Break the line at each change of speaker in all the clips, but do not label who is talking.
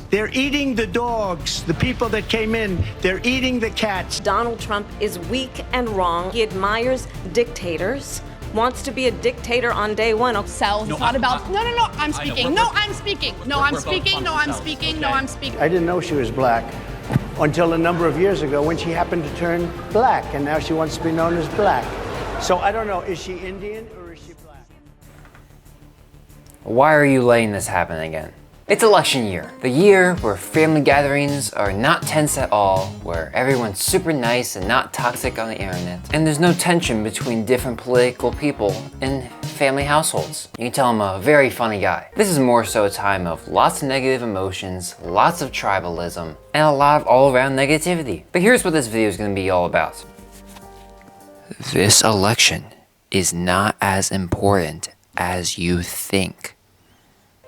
They're eating the dogs, the people that came in. They're eating the cats.
Donald Trump is weak and wrong. He admires dictators, wants to be a dictator on day one.
It's not about, no, I'm speaking. I'm speaking.
I didn't know she was black until a number of years ago when she happened to turn black, and now she wants to be known as black. So I don't know, is she Indian or is she black?
Why are you letting this happen again? It's election year, the year where family gatherings are not tense at all, where everyone's super nice and not toxic on the internet, and there's no tension between different political people in family households. You can tell I'm a very funny guy. This is more so a time of lots of negative emotions, lots of tribalism, and a lot of all-around negativity. But here's what this video is going to be all about. This election is not as important as you think.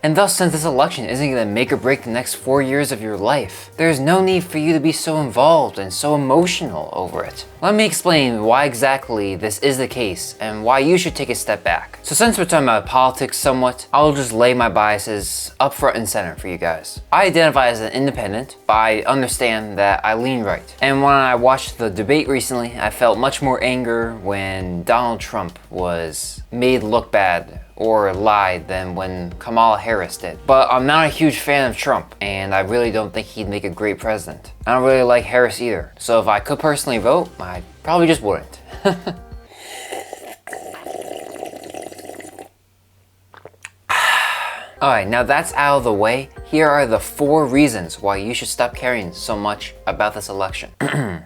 And thus, since this election isn't going to make or break the next 4 years of your life, there's no need for you to be so involved and so emotional over it. Let me explain why exactly this is the case and why you should take a step back. So since we're talking about politics somewhat, I'll just lay my biases up front and center for you guys. I identify as an independent, but I understand that I lean right. And when I watched the debate recently, I felt much more anger when Donald Trump was made look bad or lied than when Kamala Harris did. But I'm not a huge fan of Trump, and I really don't think he'd make a great president. I don't really like Harris either. So if I could personally vote, I probably just wouldn't. Alright, now that's out of the way, here are the 4 reasons why you should stop caring so much about this election.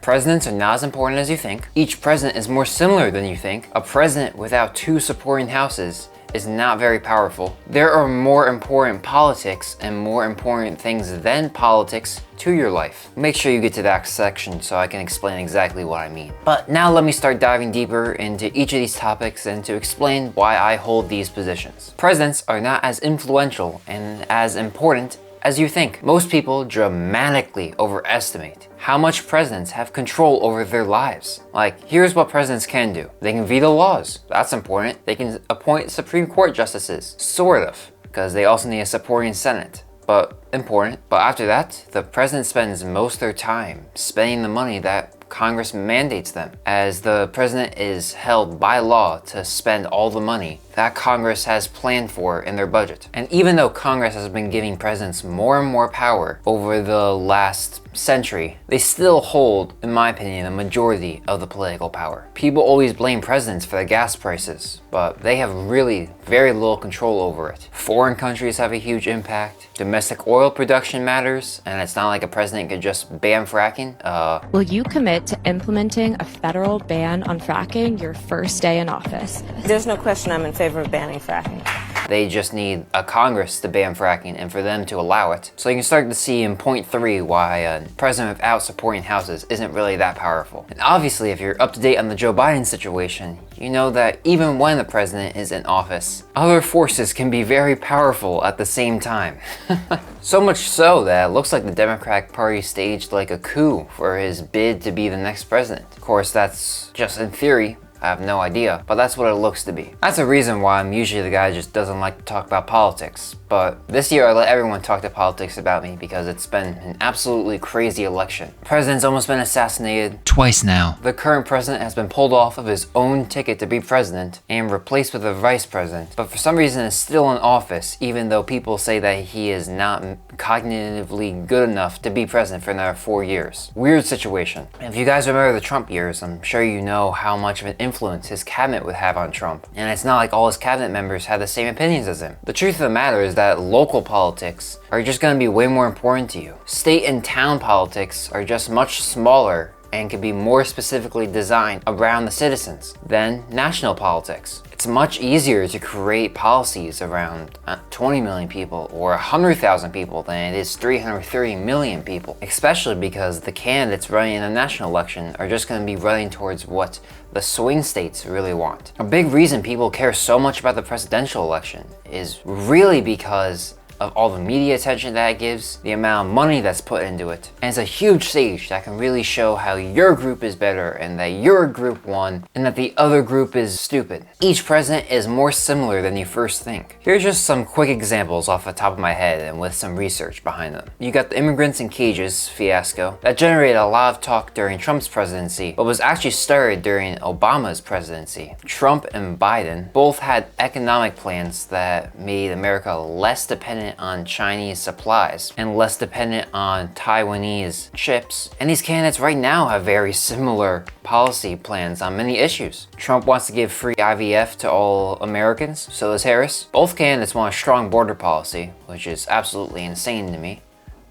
Presidents are not as important as you think. Each president is more similar than you think. A president without 2 supporting houses is not very powerful. There are more important politics and more important things than politics to your life. Make sure you get to that section so I can explain exactly what I mean. But now let me start diving deeper into each of these topics and to explain why I hold these positions. Presidents are not as influential and as important as you think. Most people dramatically overestimate how much presidents have control over their lives. Like, here's what presidents can do. They can veto laws. That's important. They can appoint Supreme Court justices. Sort of, because they also need a supporting Senate. But important. But after that, the president spends most of their time spending the money that Congress mandates them, as the president is held by law to spend all the money that Congress has planned for in their budget. And even though Congress has been giving presidents more and more power over the last century, they still hold, in my opinion, a majority of the political power. People always blame presidents for the gas prices, but they have really very little control over it. Foreign countries have a huge impact. Domestic oil production matters, and it's not like a president could just ban fracking.
Will you commit to implementing a federal ban on fracking your first day in office?
There's no question I'm in favor of banning fracking.
They just need a Congress to ban fracking and for them to allow it. So you can start to see in point 3 why a president without supporting houses isn't really that powerful. And obviously, if you're up to date on the Joe Biden situation, you know that even when the president is in office, other forces can be very powerful at the same time. So much so that it looks like the Democratic Party staged like a coup for his bid to be the next president. Of course, that's just in theory. I have no idea, but that's what it looks to be. That's a reason why I'm usually the guy who just doesn't like to talk about politics. But this year I let everyone talk to politics about me because it's been an absolutely crazy election. The president's almost been assassinated twice now. The current president has been pulled off of his own ticket to be president and replaced with a vice president, but for some reason is still in office even though people say that he is not cognitively good enough to be president for another 4 years. Weird situation. If you guys remember the Trump years, I'm sure you know how much of an influence his cabinet would have on Trump. And it's not like all his cabinet members had the same opinions as him. The truth of the matter is that local politics are just going to be way more important to you. State and town politics are just much smaller and can be more specifically designed around the citizens than national politics. It's much easier to create policies around 20 million people or 100,000 people than it is 330 million people, especially because the candidates running in a national election are just going to be running towards what the swing states really want. A big reason people care so much about the presidential election is really because of all the media attention that it gives, the amount of money that's put into it. And it's a huge stage that can really show how your group is better and that your group won and that the other group is stupid. Each president is more similar than you first think. Here's just some quick examples off the top of my head and with some research behind them. You got the immigrants in cages fiasco that generated a lot of talk during Trump's presidency, but was actually started during Obama's presidency. Trump and Biden both had economic plans that made America less dependent on Chinese supplies and less dependent on Taiwanese chips. And these candidates right now have very similar policy plans on many issues. Trump wants to give free IVF to all Americans, so does Harris. Both candidates want a strong border policy, which is absolutely insane to me.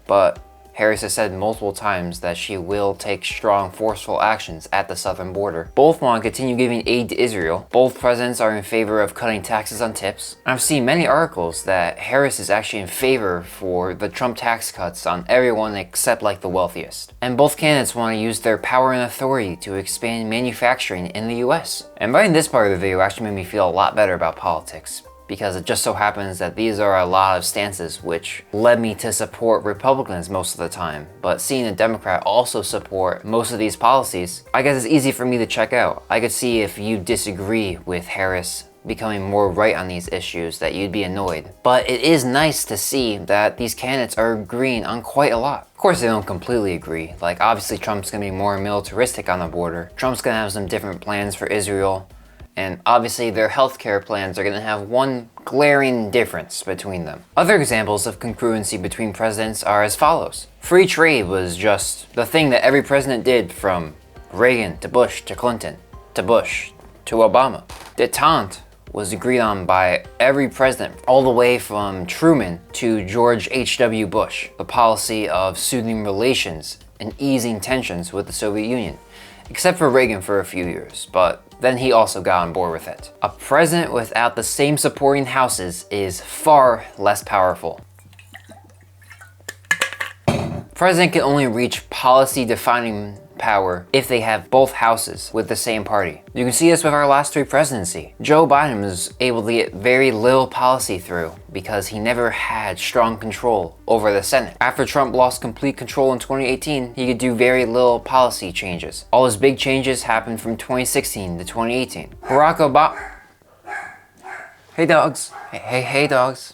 But Harris has said multiple times that she will take strong, forceful actions at the southern border. Both want to continue giving aid to Israel. Both presidents are in favor of cutting taxes on tips. And I've seen many articles that Harris is actually in favor for the Trump tax cuts on everyone except like the wealthiest. And both candidates want to use their power and authority to expand manufacturing in the US. And writing this part of the video actually made me feel a lot better about politics, because it just so happens that these are a lot of stances which led me to support Republicans most of the time. But seeing a Democrat also support most of these policies, I guess it's easy for me to check out. I could see if you disagree with Harris becoming more right on these issues that you'd be annoyed. But it is nice to see that these candidates are agreeing on quite a lot. Of course they don't completely agree. Like obviously Trump's gonna be more militaristic on the border. Trump's gonna have some different plans for Israel. And obviously their healthcare plans are going to have one glaring difference between them. Other examples of congruency between presidents are as follows. Free trade was just the thing that every president did, from Reagan to Bush to Clinton to Bush to Obama. Détente was agreed on by every president, all the way from Truman to George H.W. Bush. The policy of soothing relations and easing tensions with the Soviet Union, except for Reagan for a few years, but then he also got on board with it. A president without the same supporting houses is far less powerful. President can only reach policy-defining power if they have both houses with the same party. You can see this with our last three presidency. Joe Biden was able to get very little policy through because he never had strong control over the Senate. After Trump lost complete control in 2018, he could do very little policy changes. All his big changes happened from 2016 to 2018. Barack Obama... Hey dogs. Hey dogs.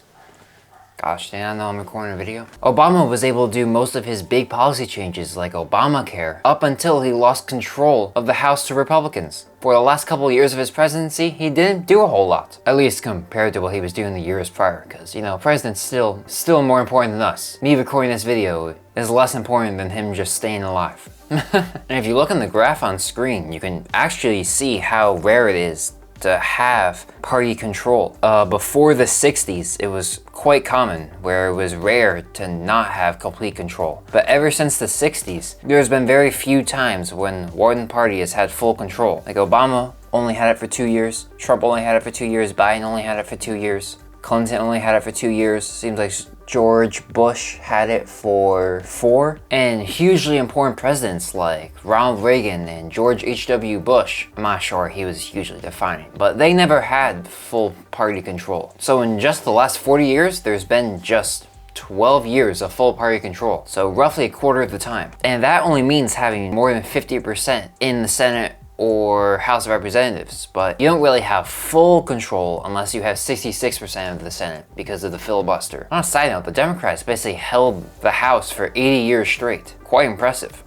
Gosh, did I know I'm recording a video? Obama was able to do most of his big policy changes like Obamacare up until he lost control of the House to Republicans. For the last couple of years of his presidency, he didn't do a whole lot. At least compared to what he was doing the years prior, because, you know, president's still more important than us. Me recording this video is less important than him just staying alive. And if you look on the graph on screen, you can actually see how rare it is to have party control. Before the 60s, it was quite common where it was rare to not have complete control. But ever since the 60s, there's been very few times when one party has had full control. Like Obama only had it for 2 years, Trump only had it for 2 years, Biden only had it for 2 years, Clinton only had it for 2 years. Seems like George Bush had it for 4. And hugely important presidents like Ronald Reagan and George H.W. Bush, I'm not sure he was hugely defining, but they never had full party control. So in just the last 40 years, there's been just 12 years of full party control. So roughly a quarter of the time. And that only means having more than 50% in the Senate or House of Representatives, but you don't really have full control unless you have 66% of the Senate because of the filibuster. On a side note, the Democrats basically held the House for 80 years straight. Quite impressive.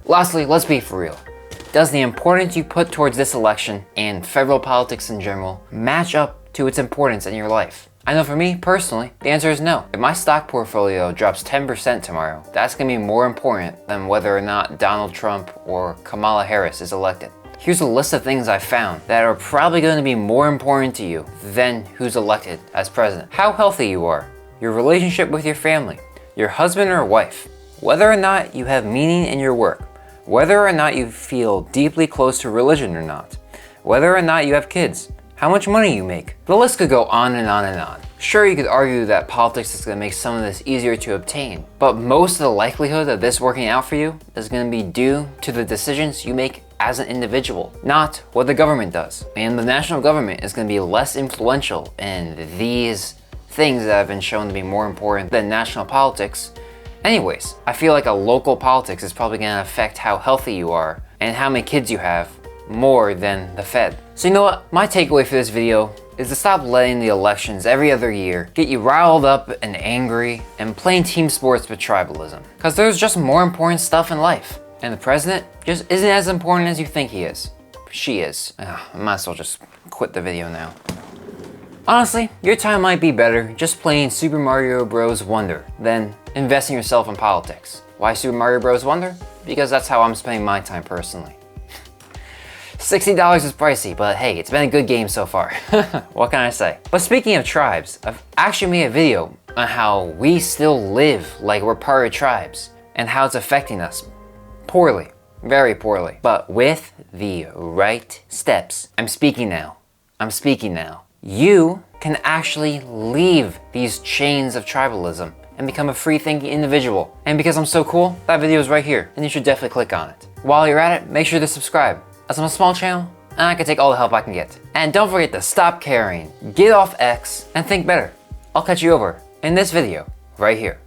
Lastly, let's be for real. Does the importance you put towards this election and federal politics in general match up to its importance in your life? I know for me, personally, the answer is no. If my stock portfolio drops 10% tomorrow, that's gonna be more important than whether or not Donald Trump or Kamala Harris is elected. Here's a list of things I found that are probably going to be more important to you than who's elected as president. How healthy you are, your relationship with your family, your husband or wife, whether or not you have meaning in your work, whether or not you feel deeply close to religion or not, whether or not you have kids, how much money you make. The list could go on and on and on. Sure, you could argue that politics is going to make some of this easier to obtain, but most of the likelihood of this working out for you is going to be due to the decisions you make as an individual, not what the government does. And the national government is going to be less influential in these things that have been shown to be more important than national politics. Anyways, I feel like a local politics is probably gonna affect how healthy you are and how many kids you have more than the Fed. So you know what? My takeaway for this video is to stop letting the elections every other year get you riled up and angry and playing team sports with tribalism. Because there's just more important stuff in life. And the president just isn't as important as you think he is. She is. I might as well just quit the video now. Honestly, your time might be better just playing Super Mario Bros. Wonder than investing yourself in politics. Why Super Mario Bros. Wonder? Because that's how I'm spending my time personally. $60 is pricey, but hey, it's been a good game so far. What can I say? But speaking of tribes, I've actually made a video on how we still live like we're part of tribes and how it's affecting us poorly, very poorly. But with the right steps, I'm speaking now. You can actually leave these chains of tribalism and become a free-thinking individual. And because I'm so cool, that video is right here, and you should definitely click on it. While you're at it, make sure to subscribe, as I'm a small channel, and I can take all the help I can get. And don't forget to stop caring, get off X, and think better. I'll catch you over in this video, right here.